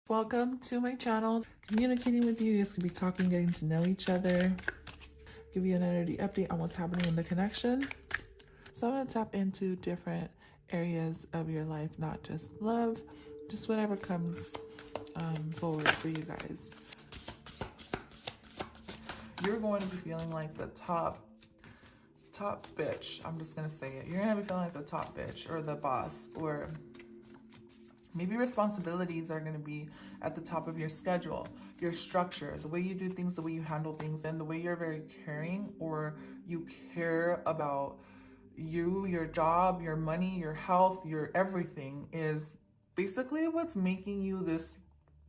Welcome to my channel. Communicating with you, you guys can be talking, getting to know each other, give you an energy update on what's happening in the connection. So I'm going to tap into different areas of your life, not just love, just whatever comes forward for you guys. You're going to be feeling like the top bitch. I'm just going to say it. You're going to be feeling like the top bitch or the boss, or maybe responsibilities are going to be at the top of your schedule, your structure, the way you do things, the way you handle things, and the way you're very caring, or you care about you, your job, your money, your health, your everything is basically what's making you this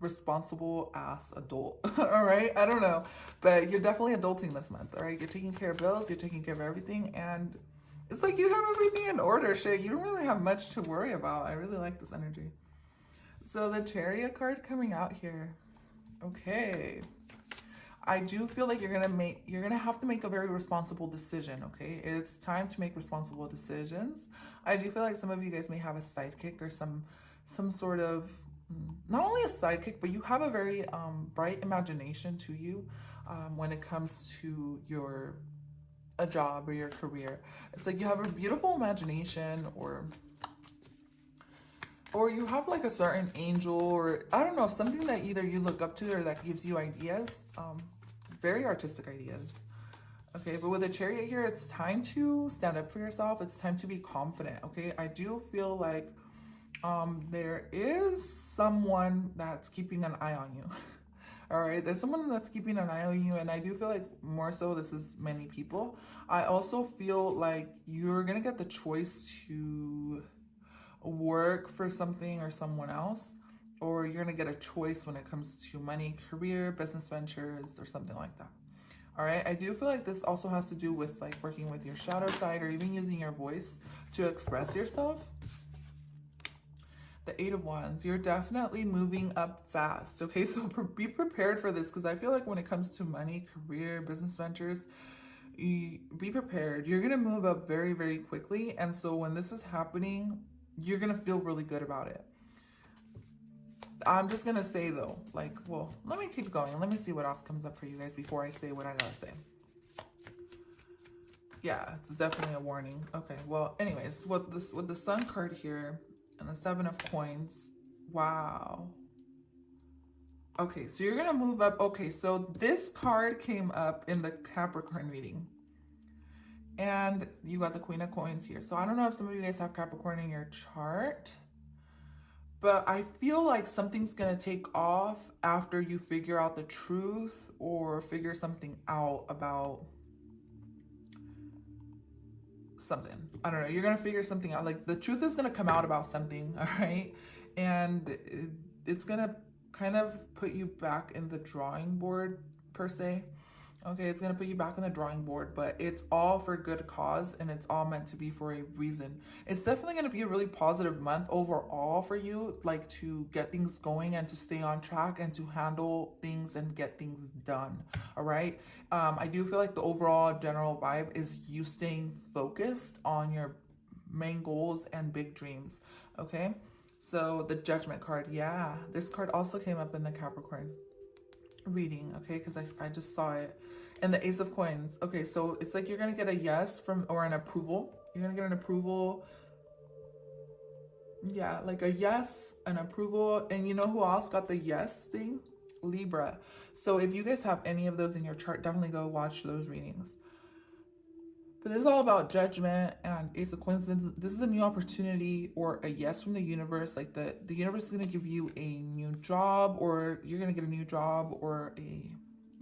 responsible ass adult. All right, I don't know, but you're definitely adulting this month. All right, you're taking care of bills, you're taking care of everything, and it's like you have everything in order. Shit, you don't really have much to worry about. I really like this energy. So the Chariot card coming out here. Okay. I do feel like you're gonna have to make a very responsible decision, okay? It's time to make responsible decisions. I do feel like some of you guys may have a sidekick or some sort of, not only a sidekick, but you have a very bright imagination to you when it comes to a job or your career. It's like you have a beautiful imagination, or you have like a certain angel, or I don't know, something that either you look up to or that gives you ideas, very artistic ideas. Okay, but with the Chariot here, it's time to stand up for yourself. It's time to be confident, okay? I do feel like there is someone that's keeping an eye on you. All right, there's someone that's keeping an eye on you, and I do feel like more so this is many people. I also feel like you're gonna get the choice to work for something or someone else, or you're gonna get a choice when it comes to money, career, business ventures, or something like that. All right, I do feel like this also has to do with like working with your shadow side, or even using your voice to express yourself. The Eight of Wands, you're definitely moving up fast, okay? So be prepared for this, because I feel like when it comes to money, career, business ventures, be prepared. You're gonna move up very, very quickly, and so when this is happening, you're gonna feel really good about it. I'm just gonna say though, like, well, let me keep going. Let me see what else comes up for you guys before I say what I gotta say. Yeah, it's definitely a warning. Okay, well, anyways, with the Sun card here and the Seven of Coins, wow. Okay, so you're gonna move up. Okay, so this card came up in the Capricorn reading, and you got the Queen of Coins here. So I don't know if some of you guys have Capricorn in your chart, but I feel like something's going to take off after you figure out the truth or figure something out about something. I don't know. You're going to figure something out. Like the truth is going to come out about something, all right? And it's going to kind of put you back in the drawing board per se. Okay, it's going to put you back on the drawing board, but it's all for good cause, and it's all meant to be for a reason. It's definitely going to be a really positive month overall for you, like to get things going and to stay on track and to handle things and get things done, all right? I do feel like the overall general vibe is you staying focused on your main goals and big dreams, okay? So the Judgment card, yeah, this card also came up in the Capricorn reading, okay, because I just saw it. And the Ace of Coins, okay, so it's like you're gonna get a yes from, or an approval. You're gonna get an approval, yeah, like a yes, an approval. And you know who else got the yes thing? Libra. So if you guys have any of those in your chart, definitely go watch those readings. But this is all about Judgment and Ace of Coins. This is a new opportunity or a yes from the universe. Like the universe is going to give you a new job, or you're going to get a new job, or a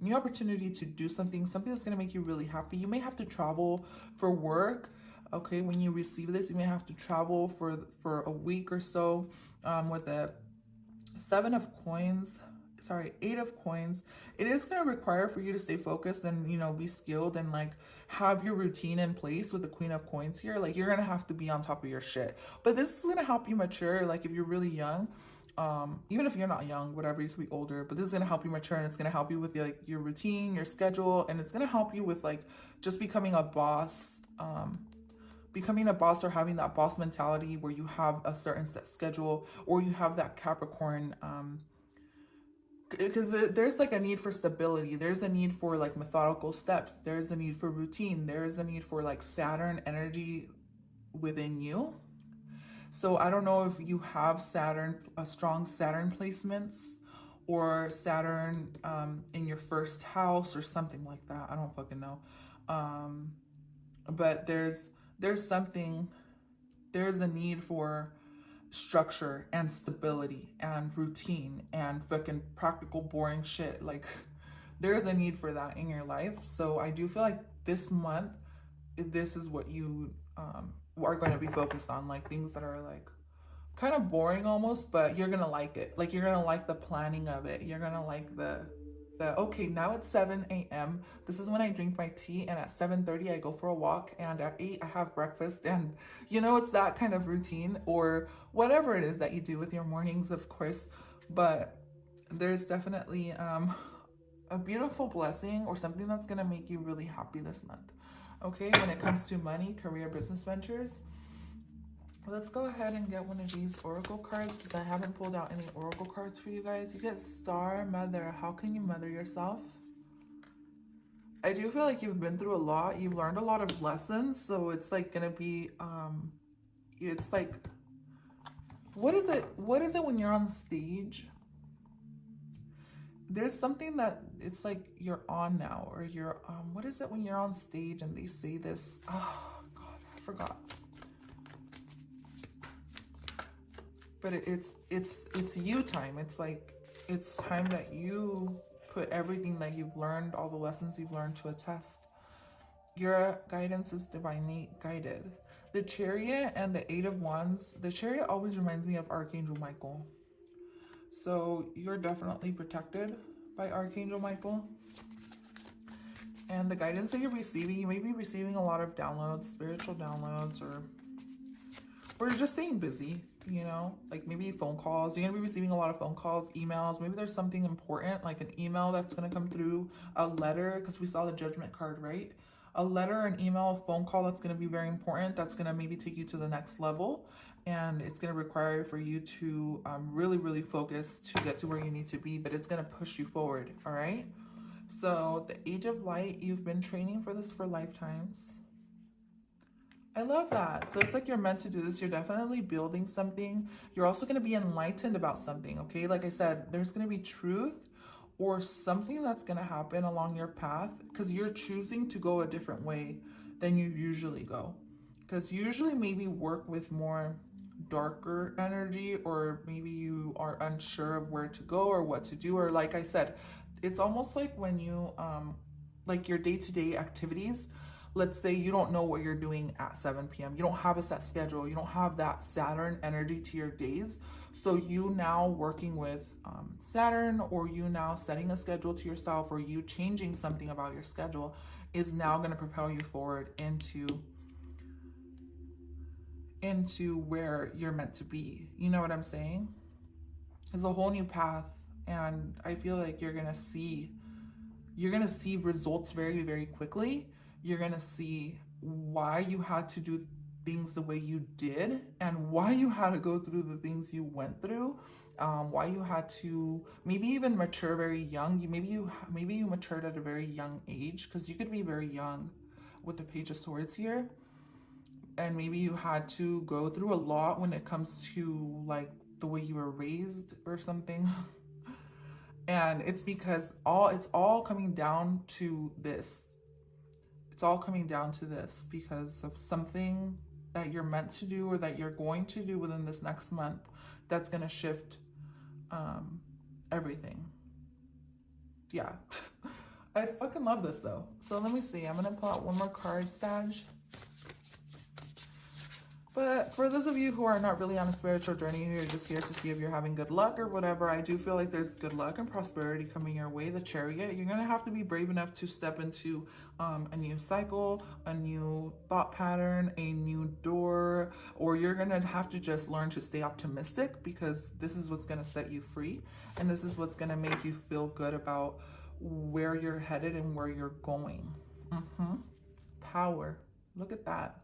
new opportunity to do something that's going to make you really happy. You may have to travel for work. Okay, when you receive this, you may have to travel for a week or so. With the Eight of Coins, it is going to require for you to stay focused and, you know, be skilled and like have your routine in place. With the Queen of Coins here, like you're going to have to be on top of your shit, but this is going to help you mature. Like if you're really young, even if you're not young, whatever, you could be older, but this is going to help you mature, and it's going to help you with like your routine, your schedule, and it's going to help you with like just becoming a boss, or having that boss mentality where you have a certain set schedule, or you have that Capricorn because there's like a need for stability. There's a need for like methodical steps. There's a need for routine. There's a need for like Saturn energy within you. So I don't know if you have Saturn, strong Saturn placements, or Saturn in your first house or something like that. I don't fucking know. But there's something, there's a need for structure and stability and routine and fucking practical boring shit. Like there's a need for that in your life. So I do feel like this month, this is what you are going to be focused on, like things that are like kind of boring almost, but you're gonna like it. Like you're gonna like the planning of it. You're gonna like the okay, now it's 7 a.m. This is when I drink my tea, and at 7:30 I go for a walk, and at 8 I have breakfast, and you know, it's that kind of routine, or whatever it is that you do with your mornings, of course. But there's definitely a beautiful blessing or something that's gonna make you really happy this month. Okay, when it comes to money, career, business ventures. Let's go ahead and get one of these oracle cards, since I haven't pulled out any oracle cards for you guys. You get Star Mother. How can you mother yourself? I do feel like you've been through a lot. You've learned a lot of lessons. So it's like going to be, it's like, what is it? What is it when you're on stage? There's something that it's like you're on now, or you're, what is it when you're on stage and they say this? Oh God, I forgot. But it's you time. It's like, it's time that you put everything that you've learned, all the lessons you've learned, to a test. Your guidance is divinely guided. The Chariot and the Eight of Wands. The Chariot always reminds me of Archangel Michael. So you're definitely protected by Archangel Michael. And the guidance that you're receiving, you may be receiving a lot of downloads, spiritual downloads, or just staying busy. You know, like maybe phone calls. You're gonna be receiving a lot of phone calls, emails. Maybe there's something important, like an email that's gonna come through, a letter, because we saw the Judgment card, right? A letter, an email, a phone call that's gonna be very important. That's gonna maybe take you to the next level, and it's gonna require for you to really, really focus to get to where you need to be. But it's gonna push you forward. All right. So the Age of Light. You've been training for this for lifetimes. I love that. So it's like you're meant to do this. You're definitely building something. You're also going to be enlightened about something, okay? Like I said, there's going to be truth or something that's going to happen along your path, because you're choosing to go a different way than you usually go. Because usually maybe work with more darker energy, or maybe you are unsure of where to go or what to do. Or like I said, it's almost like when you, like your day-to-day activities. Let's say you don't know what you're doing at 7 p.m. You don't have a set schedule. You don't have that Saturn energy to your days. So you now working with Saturn, or you now setting a schedule to yourself, or you changing something about your schedule is now going to propel you forward into where you're meant to be. You know what I'm saying? There's a whole new path, and I feel like you're going to see results very, very quickly. You're going to see why you had to do things the way you did, and why you had to go through the things you went through, why you had to maybe even mature very young. Maybe you matured at a very young age, because you could be very young with the Page of Swords here. And maybe you had to go through a lot when it comes to like the way you were raised or something. And it's because it's all coming down to this. It's all coming down to this because of something that you're meant to do, or that you're going to do within this next month, that's going to shift everything. Yeah. I fucking love this though. So let me see. I'm going to pull out one more card, Sag. But for those of you who are not really on a spiritual journey, you're just here to see if you're having good luck or whatever, I do feel like there's good luck and prosperity coming your way. The Chariot, you're going to have to be brave enough to step into a new cycle, a new thought pattern, a new door, or you're going to have to just learn to stay optimistic, because this is what's going to set you free. And this is what's going to make you feel good about where you're headed and where you're going. Power. Look at that.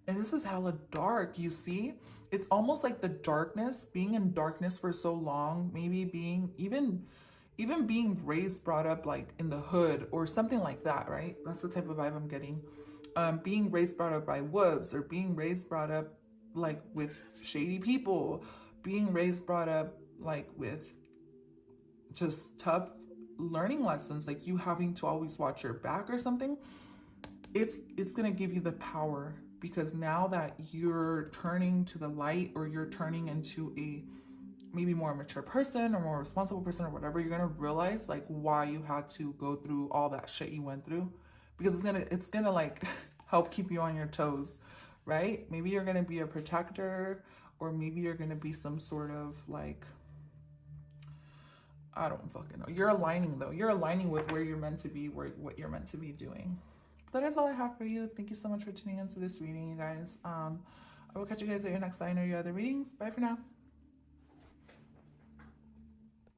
And this is hella dark, you see? It's almost like the darkness, being in darkness for so long, maybe being even being raised, brought up like in the hood or something like that, right? That's the type of vibe I'm getting. Being raised, brought up by wolves, or being raised, brought up like with shady people, being raised, brought up like with just tough learning lessons, like you having to always watch your back or something. It's gonna give you the power, because now that you're turning to the light, or you're turning into a maybe more mature person or more responsible person or whatever, you're gonna realize like why you had to go through all that shit you went through, because it's gonna like help keep you on your toes, right? Maybe you're gonna be a protector, or maybe you're gonna be some sort of like, I don't fucking know. You're aligning though. You're aligning with where you're meant to be, what you're meant to be doing. That is all I have for you. Thank you so much for tuning into this reading, you guys. I will catch you guys at your next sign or your other readings. Bye for now.